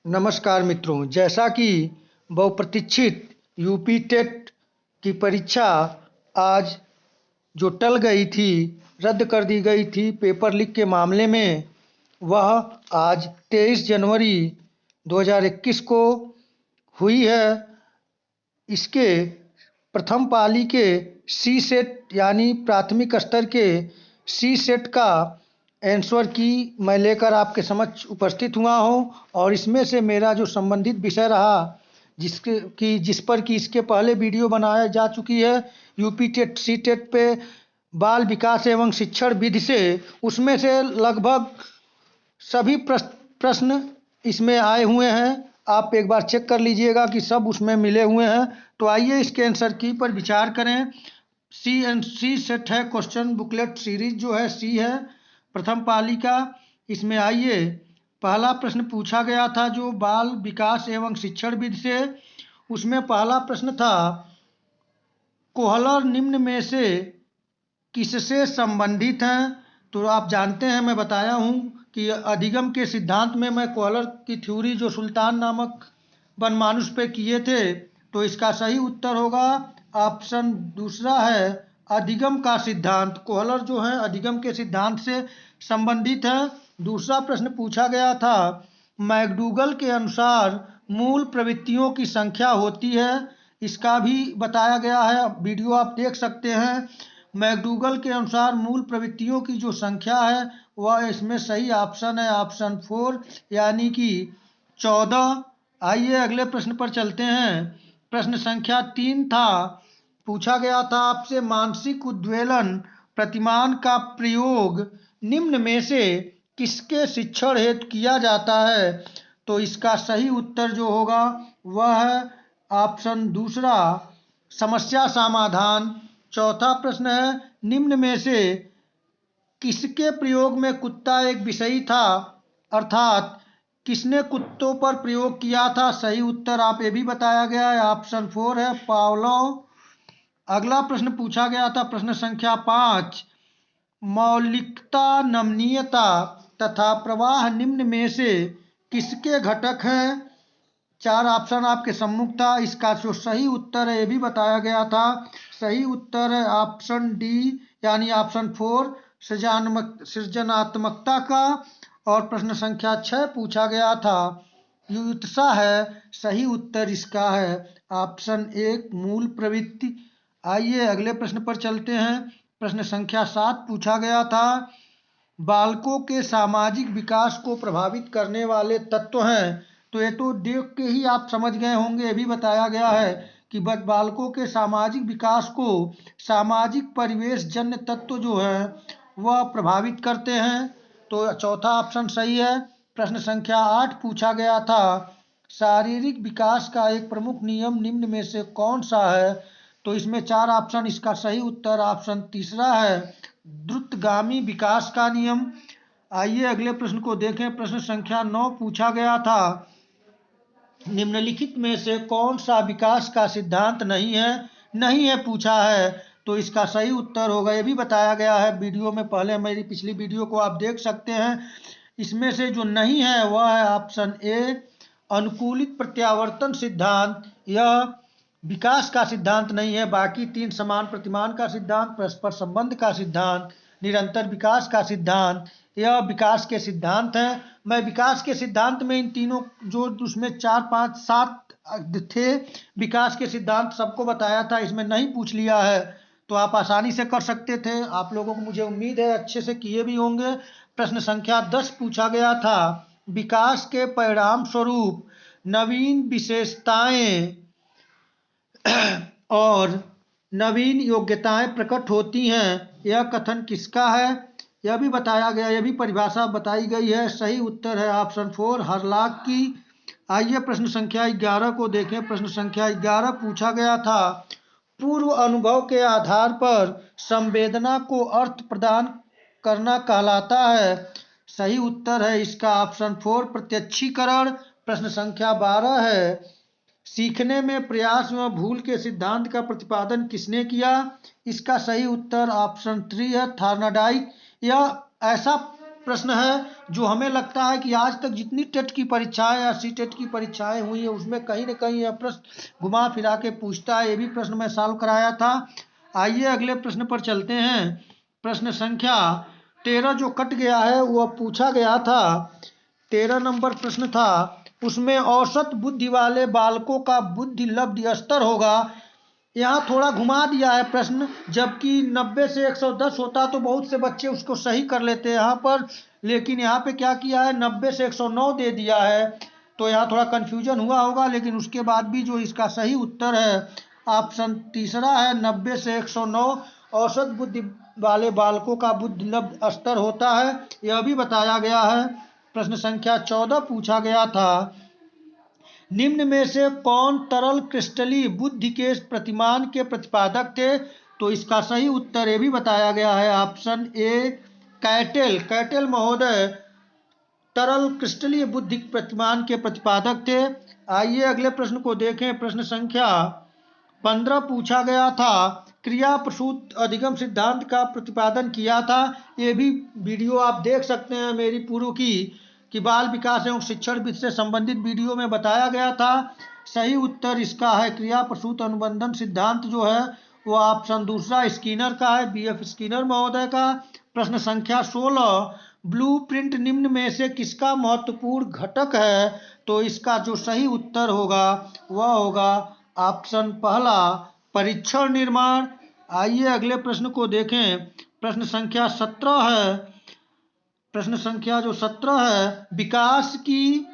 नमस्कार मित्रों, जैसा कि बहुप्रतीक्षित यूपी टेट की परीक्षा आज जो टल गई थी, रद्द कर दी गई थी पेपर लीक के मामले में, वह आज 23 जनवरी 2021 को हुई है। इसके प्रथम पाली के सी सेट यानी प्राथमिक स्तर के सी सेट का आंसर की मैं लेकर आपके समक्ष उपस्थित हुआ हूँ और इसमें से मेरा जो संबंधित विषय रहा जिस पर कि इसके पहले वीडियो बनाया जा चुकी है यूपी टेट सी टेट पे बाल विकास एवं शिक्षण विधि से, उसमें से लगभग सभी प्रश्न इसमें आए हुए हैं। आप एक बार चेक कर लीजिएगा कि सब उसमें मिले हुए हैं। तो आइए इसके आंसर की पर विचार करें। सी सेट है, क्वेश्चन बुकलेट सीरीज जो है सी है, प्रथम पाली का। इसमें आइए, पहला प्रश्न पूछा गया था जो बाल विकास एवं शिक्षण विधि से। उसमें पहला प्रश्न था, कोहलर निम्न में से किससे संबंधित हैं? तो आप जानते हैं, मैं बताया हूँ कि अधिगम के सिद्धांत में मैं कोहलर की थ्योरी जो सुल्तान नामक बनमानुष पे किए थे, तो इसका सही उत्तर होगा ऑप्शन दूसरा है, अधिगम का सिद्धांत। कोहलर जो है अधिगम के सिद्धांत से संबंधित है। दूसरा प्रश्न पूछा गया था, मैकडूगल के अनुसार मूल प्रवृत्तियों की संख्या होती है। इसका भी बताया गया है, वीडियो आप देख सकते हैं। मैकडूगल के अनुसार मूल प्रवृत्तियों की जो संख्या है वह इसमें सही ऑप्शन है ऑप्शन 4 यानी कि 14। आइए अगले प्रश्न पर चलते हैं। प्रश्न संख्या 3 था, पूछा गया था आपसे, मानसिक उद्वेलन प्रतिमान का प्रयोग निम्न में से किसके शिक्षण हेतु किया जाता है? तो इसका सही उत्तर जो होगा वह है ऑप्शन दूसरा, समस्या समाधान। चौथा प्रश्न है, निम्न में से किसके प्रयोग में कुत्ता एक विषयी था, अर्थात किसने कुत्तों पर प्रयोग किया था? सही उत्तर आप ये भी बताया गया है ऑप्शन 4 है, पावलोव। अगला प्रश्न पूछा गया था, प्रश्न संख्या 5, मौलिकता, नमनीयता तथा प्रवाह निम्न में से किसके घटक हैं? 4 ऑप्शन आपके सम्मुख था। इसका जो सही उत्तर है ये भी बताया गया था। सही उत्तर है ऑप्शन डी यानी ऑप्शन 4, सृजनात्मकता का। और प्रश्न संख्या 6 पूछा गया था, युत्सा है। सही उत्तर इसका है ऑप्शन 1, मूल प्रवृत्ति। आइए अगले प्रश्न पर चलते हैं। प्रश्न संख्या 7 पूछा गया था, बालकों के सामाजिक विकास को प्रभावित करने वाले तत्व हैं। तो ये तो देख के ही आप समझ गए होंगे, ये भी बताया गया है कि बालकों के सामाजिक विकास को सामाजिक परिवेश जन्य तत्व जो है वह प्रभावित करते हैं। तो चौथा ऑप्शन सही है। प्रश्न संख्या 8 पूछा गया था, शारीरिक विकास का एक प्रमुख नियम निम्न में से कौन सा है? तो इसमें 4 ऑप्शन, इसका सही उत्तर ऑप्शन तीसरा है, द्रुतगामी विकास का नियम। आइए अगले प्रश्न को देखें। प्रश्न संख्या 9 पूछा गया था, निम्नलिखित में से कौन सा विकास का सिद्धांत नहीं है पूछा है? तो इसका सही उत्तर होगा, ये भी बताया गया है वीडियो में, पहले मेरी पिछली वीडियो को आप देख सकते हैं। इसमें से जो नहीं है वह है ऑप्शन ए, अनुकूलित प्रत्यावर्तन सिद्धांत। यह विकास का सिद्धांत नहीं है। बाकी 3 समान प्रतिमान का सिद्धांत, परस्पर संबंध का सिद्धांत, निरंतर विकास का सिद्धांत, यह विकास के सिद्धांत हैं। मैं विकास के सिद्धांत में इन तीनों जो उसमें 4, 5, 7 थे विकास के सिद्धांत सबको बताया था। इसमें नहीं पूछ लिया है तो आप आसानी से कर सकते थे। आप लोगों को मुझे उम्मीद है अच्छे से किए भी होंगे। प्रश्न संख्या 10 पूछा गया था, विकास के परिणाम स्वरूप नवीन विशेषताएं और नवीन योग्यताएं प्रकट होती हैं। यह कथन किसका है? यह भी बताया गया, यह भी परिभाषा बताई गई है। सही उत्तर है ऑप्शन 4, हरलाक की। आइए प्रश्न संख्या 11 को देखें। प्रश्न संख्या 11 पूछा गया था, पूर्व अनुभव के आधार पर संवेदना को अर्थ प्रदान करना कहलाता है। सही उत्तर है इसका ऑप्शन 4, प्रत्यक्षीकरण। प्रश्न संख्या 12 है, सीखने में प्रयास व भूल के सिद्धांत का प्रतिपादन किसने किया? इसका सही उत्तर ऑप्शन 3 है, थॉर्नडाइक। यह ऐसा प्रश्न है जो हमें लगता है कि आज तक जितनी टेट की परीक्षाएं या सी टेट की परीक्षाएं हुई है उसमें कहीं न कहीं यह प्रश्न घुमा फिरा के पूछता है। ये भी प्रश्न मैं सॉल्व कराया था। आइए अगले प्रश्न पर चलते हैं। प्रश्न संख्या 13 जो कट गया है वह पूछा गया था। 13 नंबर प्रश्न था, उसमें औसत बुद्धि वाले बालकों का बुद्धि लब्धि स्तर होगा। यहाँ थोड़ा घुमा दिया है प्रश्न, जबकि 90 से 110 होता तो बहुत से बच्चे उसको सही कर लेते हैं यहाँ पर, लेकिन यहाँ पे क्या किया है 90 से 109 दे दिया है। तो यहाँ थोड़ा कन्फ्यूजन हुआ होगा, लेकिन उसके बाद भी जो इसका सही उत्तर है ऑप्शन तीसरा है 90 से 109 औसत बुद्धि वाले बालकों का बुद्धि लब्ध स्तर होता है, यह भी बताया गया है। प्रश्न संख्या 14 पूछा गया था, निम्न में से कौन तरल क्रिस्टलीय बुद्धि के प्रतिमान के प्रतिपादक थे? तो इसका सही उत्तर ये भी बताया गया है ऑप्शन ए कैटेल। कैटेल महोदय तरल क्रिस्टलीय बुद्धि प्रतिमान के प्रतिपादक थे। आइए अगले प्रश्न को देखें। प्रश्न संख्या 15 पूछा गया था, क्रिया प्रसूत अधिगम सिद्धांत का प्रतिपादन किया था। ये भी वीडियो आप देख सकते हैं मेरी पूर्व की कि बाल विकास एवं शिक्षण वित्त से संबंधित वीडियो में बताया गया था। सही उत्तर इसका है क्रिया प्रसूत अनुबंधन सिद्धांत जो है वो ऑप्शन दूसरा स्किनर का है, बीएफ स्किनर महोदय का। प्रश्न संख्या 16, ब्लूप्रिंट निम्न में से किसका महत्वपूर्ण घटक है? तो इसका जो सही उत्तर होगा वह होगा ऑप्शन पहला परीक्षण निर्माण। आइए अगले प्रश्न को देखें। प्रश्न संख्या 17 है। प्रश्न संख्या जो 17 है, विकास की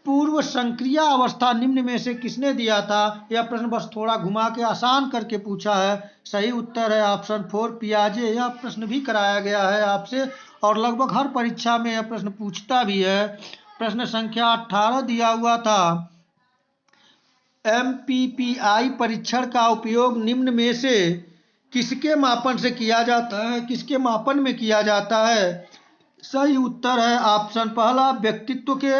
पूर्व संक्रिया अवस्था निम्न में से किसने दिया था? यह प्रश्न बस थोड़ा घुमा के आसान करके पूछा है। सही उत्तर है ऑप्शन 4 पियाजे। यह प्रश्न भी कराया गया है आपसे और लगभग हर परीक्षा में यह प्रश्न पूछता भी है। प्रश्न संख्या 18 दिया हुआ था, MPPI परीक्षण का उपयोग निम्न में से किसके मापन से किया जाता है? किसके मापन में किया जाता है? सही उत्तर है ऑप्शन पहला व्यक्तित्व के।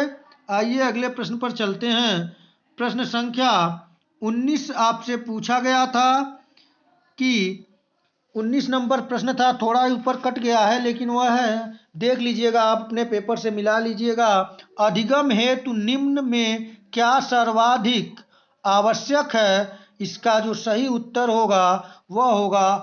आइए अगले प्रश्न पर चलते हैं। प्रश्न संख्या 19 आपसे पूछा गया था कि 19 नंबर प्रश्न था, थोड़ा ऊपर कट गया है लेकिन वह है, देख लीजिएगा आप अपने पेपर से मिला लीजिएगा। अधिगम हेतु निम्न में क्या सर्वाधिक आवश्यक है? इसका जो सही उत्तर होगा वह होगा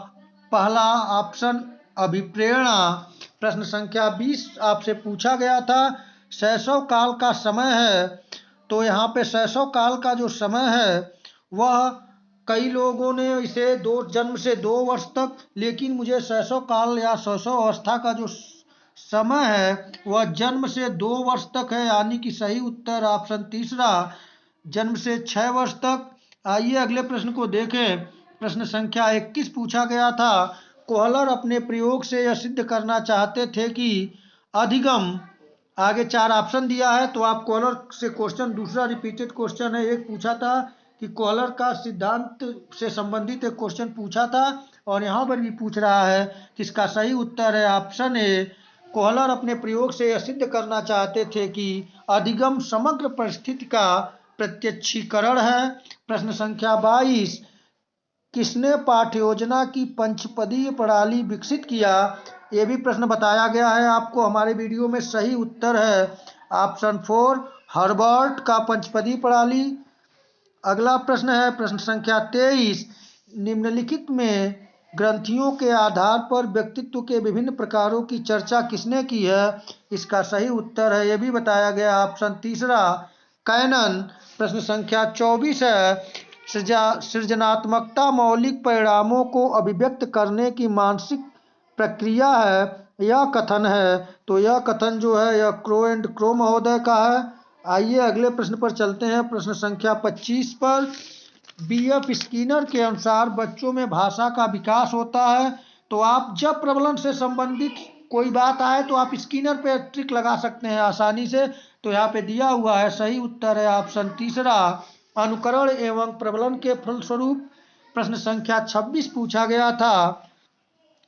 पहला ऑप्शन अभिप्रेरणा। प्रश्न संख्या 20 आपसे पूछा गया था, शैशव काल का समय है। तो यहाँ पे शैशव काल का जो समय है वह कई लोगों ने इसे जन्म से 2 वर्ष तक, लेकिन मुझे शैशव काल या शैशव अवस्था का जो समय है वह जन्म से 2 वर्ष तक है, यानी कि सही उत्तर ऑप्शन तीसरा जन्म से 6 वर्ष तक। आइए अगले प्रश्न को देखें। प्रश्न संख्या 21 पूछा गया था, कोहलर अपने प्रयोग से यह सिद्ध करना चाहते थे कि अधिगम, आगे 4 ऑप्शन दिया है तो आप कोहलर से क्वेश्चन, दूसरा रिपीटेड क्वेश्चन है, एक पूछा था कि कोहलर का सिद्धांत से संबंधित एक क्वेश्चन पूछा था और यहाँ पर भी पूछ रहा है कि इसका सही उत्तर है ऑप्शन ए, कोहलर अपने प्रयोग से यह सिद्ध करना चाहते थे कि अधिगम समग्र परिस्थिति का प्रत्यक्षीकरण है। प्रश्न संख्या 22, किसने पाठ्य योजना की पंचपदीय प्रणाली विकसित किया? ये भी प्रश्न बताया गया है आपको हमारे वीडियो में। सही उत्तर है ऑप्शन 4 हर्बर्ट का पंचपदीय प्रणाली। अगला प्रश्न है प्रश्न संख्या 23, निम्नलिखित में ग्रंथियों के आधार पर व्यक्तित्व के विभिन्न प्रकारों की चर्चा किसने की है? इसका सही उत्तर है, यह भी बताया गया ऑप्शन तीसरा कैनन। प्रश्न संख्या 24 है, सृजनात्मकता मौलिक परिणामों को अभिव्यक्त करने की मानसिक प्रक्रिया है, यह कथन है। तो यह कथन जो है यह क्रो एंड क्रो महोदय का है। आइए अगले प्रश्न पर चलते हैं। प्रश्न संख्या 25 पर, बीएफ स्किनर के अनुसार बच्चों में भाषा का विकास होता है। तो आप जब प्रबलन से संबंधित कोई बात आए तो आप स्किनर पे ट्रिक लगा सकते हैं आसानी से। तो यहाँ पे दिया हुआ है, सही उत्तर है ऑप्शन तीसरा अनुकरण एवं प्रबलन के फलस्वरूप। प्रश्न संख्या 26 पूछा गया था,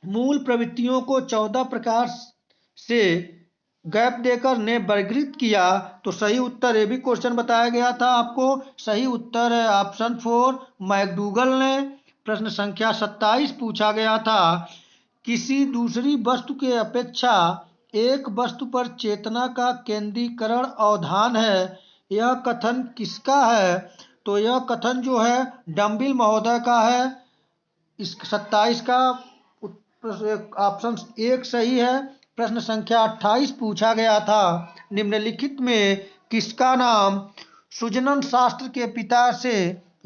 मूल प्रवृत्तियों को 14 प्रकार से गैप देकर ने वर्गीकृत किया। तो सही उत्तर, ये भी क्वेश्चन बताया गया था आपको। सही उत्तर है ऑप्शन 4 मैकडूगल ने। प्रश्न संख्या 27 पूछा गया था, किसी दूसरी वस्तु के अपेक्षा एक वस्तु पर चेतना का केंद्रीकरण अवधान है, यह कथन किसका है? तो यह कथन जो है डंबिल महोदय का है। इस 27 का ऑप्शन एक सही है। प्रश्न संख्या 28 पूछा गया था, निम्नलिखित में किसका नाम सुजनन शास्त्र के पिता से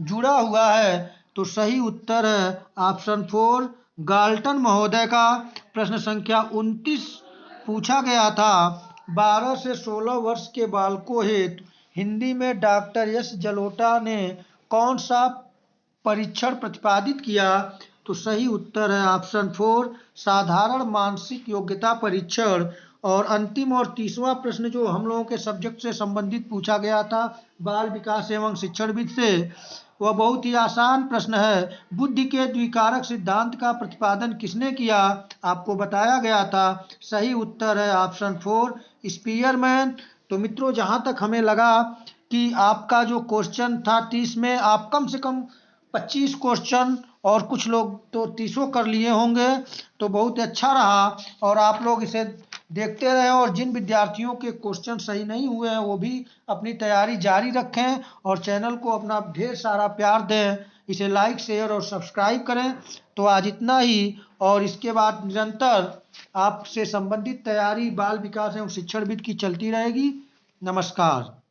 जुड़ा हुआ है? तो सही उत्तर है ऑप्शन 4 गाल्टन महोदय का। प्रश्न संख्या 29 पूछा गया था, 12 से 16 वर्ष के बालकों हेतु हिंदी में डॉक्टर एस जलोटा ने कौन सा परीक्षण प्रतिपादित किया? तो सही उत्तर है ऑप्शन 4 साधारण मानसिक योग्यता परीक्षण। और अंतिम और 30वां प्रश्न जो हम लोगों के सब्जेक्ट से संबंधित पूछा गया था बाल विकास एवं शिक्षणविद से, वह बहुत ही आसान प्रश्न है। बुद्धि के द्विकारक सिद्धांत का प्रतिपादन किसने किया? आपको बताया गया था। सही उत्तर है ऑप्शन 4 स्पीयरमैन। तो मित्रों, जहाँ तक हमें लगा कि आपका जो क्वेश्चन था 30 में आप कम से कम 25 क्वेश्चन और कुछ लोग तो 30 कर लिए होंगे, तो बहुत अच्छा रहा। और आप लोग इसे देखते रहें, और जिन विद्यार्थियों के क्वेश्चन सही नहीं हुए हैं वो भी अपनी तैयारी जारी रखें और चैनल को अपना ढेर सारा प्यार दें। इसे लाइक शेयर और सब्सक्राइब करें। तो आज इतना ही, और इसके बाद निरंतर आपसे संबंधित तैयारी बाल विकास एवं शिक्षणविद की चलती रहेगी। नमस्कार।